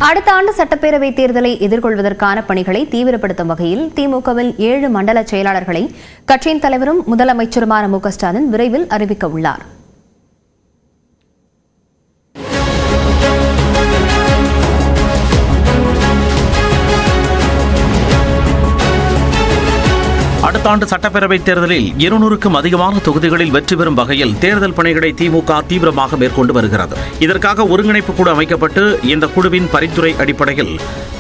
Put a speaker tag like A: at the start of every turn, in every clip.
A: அடுத்த ஆண்டு சட்டப்பேரவை தேர்தலை எதிர்கொள்வதற்கான பணிகளை தீவிரப்படுத்தும் வகையில் திமுகவில் 7 மண்டல செயலாளர்களை கட்சியின் தலைவரும் முதலமைச்சருமான மு க ஸ்டாலின் விரைவில் அறிவிக்க உள்ளார்.
B: அடுத்த ஆண்டு சட்டப்பேரவைத் தேர்தலில் 200க்கும் அதிகமான தொகுதிகளில் வெற்றி பெறும் வகையில் தேர்தல் பணிகளை திமுக தீவிரமாக மேற்கொண்டு வருகிறது. இதற்காக ஒருங்கிணைப்பு குழு அமைக்கப்பட்டு இந்த குழுவின் பரிந்துரை அடிப்படையில்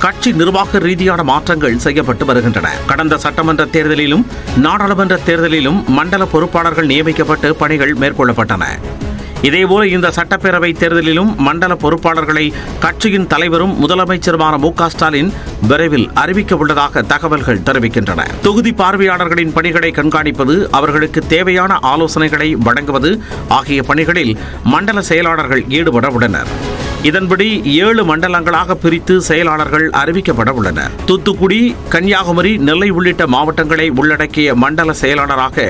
B: கட்சி நிர்வாக ரீதியான மாற்றங்கள் செய்யப்பட்டு வருகின்றன. கடந்த சட்டமன்ற தேர்தலிலும் நாடாளுமன்ற தேர்தலிலும் மண்டல பொறுப்பாளர்கள் நியமிக்கப்பட்டு பணிகள் மேற்கொள்ளப்பட்டன. இதேபோல இந்த சட்டப்பேரவை தேர்தலிலும் மண்டல பொறுப்பாளர்களை கட்சியின் தலைவரும் முதலமைச்சருமான மு க ஸ்டாலின் விரைவில் அறிவிக்க உள்ளதாக தகவல்கள் தெரிவிக்கின்றன. தொகுதி பார்வையாளர்களின் பணிகளை கண்காணிப்பது, அவர்களுக்கு தேவையான ஆலோசனைகளை வழங்குவது ஆகிய பணிகளில் மண்டல செயலாளர்கள் ஈடுபட உள்ளனர். இதன்படி 7 மண்டலங்களாக பிரித்து செயலாளர்கள் அறிவிக்கப்பட உள்ளனர். தூத்துக்குடி, கன்னியாகுமரி, நெல்லை உள்ளிட்ட மாவட்டங்களை உள்ளடக்கிய மண்டல செயலாளராக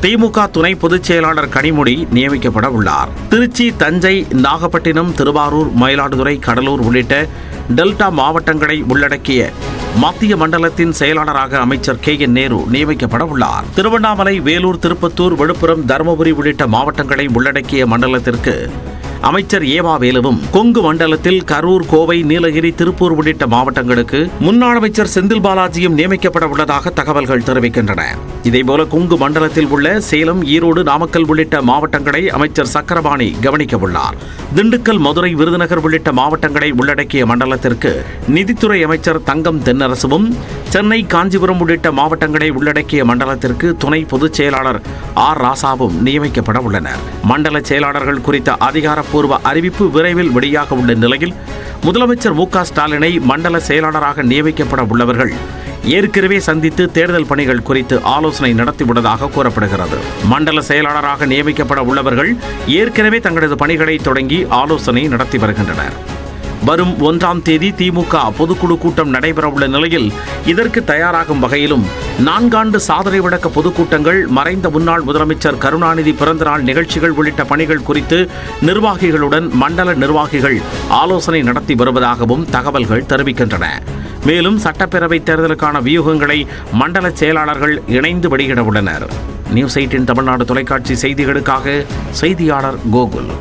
B: திமுக துணை பொதுச் செயலாளர் கனிமொழி நியமிக்கப்பட உள்ளார். திருச்சி, தஞ்சை, நாகப்பட்டினம், திருவாரூர், மயிலாடுதுறை, கடலூர் உள்ளிட்ட டெல்டா மாவட்டங்களை உள்ளடக்கிய மத்திய மண்டலத்தின் செயலாளராக அமைச்சர் KN நேரு நியமிக்கப்பட உள்ளார். திருவண்ணாமலை, வேலூர், திருப்பத்தூர், விழுப்புரம், தருமபுரி உள்ளிட்ட மாவட்டங்களை உள்ளடக்கிய மண்டலத்திற்கு அமைச்சர் ஏவா வேலுவும், கொங்கு மண்டலத்தில் கரூர், கோவை, நீலகிரி, திருப்பூர் உள்ளிட்ட மாவட்டங்களுக்கு முன்னாள் அமைச்சர் செந்தில் பாலாஜியும் நியமிக்கப்பட உள்ளதாக தகவல்கள் தெரிவிக்கின்றன. இதேபோல கொங்கு மண்டலத்தில் உள்ள சேலம், ஈரோடு, நாமக்கல் உள்ளிட்ட மாவட்டங்களை அமைச்சர் சக்கரபாணி கவனிக்க உள்ளார். திண்டுக்கல், மதுரை, விருதுநகர் உள்ளிட்ட மாவட்டங்களை உள்ளடக்கிய மண்டலத்திற்கு நிதித்துறை அமைச்சர் தங்கம் தென்னரசுவும், சென்னை, காஞ்சிபுரம் உள்ளிட்ட மாவட்டங்களை உள்ளடக்கிய மண்டலத்திற்கு துணை பொதுச் செயலாளர் ஆர் ராசாவும் நியமிக்கப்பட உள்ளனர். மண்டல செயலாளர்கள் குறித்த அதிகாரப்பூர்வ அறிவிப்பு விரைவில் வெளியாக உள்ள நிலையில் முதலமைச்சர் மு க ஸ்டாலினை மண்டல செயலாளராக நியமிக்கப்பட உள்ளவர்கள் ஏற்கனவே சந்தித்து தேர்தல் பணிகள் குறித்து ஆலோசனை நடத்தியுள்ளதாக கூறப்படுகிறது. மண்டல செயலாளராக நியமிக்கப்பட உள்ளவர்கள் ஏற்கனவே தங்களது பணிகளை தொடங்கி ஆலோசனை நடத்தி வருகின்றனர். வரும் 1ஆம் தேதி திமுக பொதுக்குழு கூட்டம் நடைபெறவுள்ள நிலையில் இதற்கு தயாராகும் வகையிலும் 4 ஆண்டு சாதனை விளக்க பொதுக்கூட்டங்கள், மறைந்த முன்னாள் முதலமைச்சர் கருணாநிதி பிறந்தநாள் நிகழ்ச்சிகள் உள்ளிட்ட பணிகள் குறித்து நிர்வாகிகளுடன் மண்டல நிர்வாகிகள் ஆலோசனை நடத்தி வருவதாகவும் தகவல்கள் தெரிவிக்கின்றன. மேலும் சட்டப்பேரவை தேர்தலுக்கான வியூகங்களை மண்டல செயலாளர்கள் இணைந்து வெளியிட உள்ளனர். நியூஸ் 18 தமிழ்நாடு தொலைக்காட்சி செய்திகளுக்காக செய்தியாளர் கோகுல்.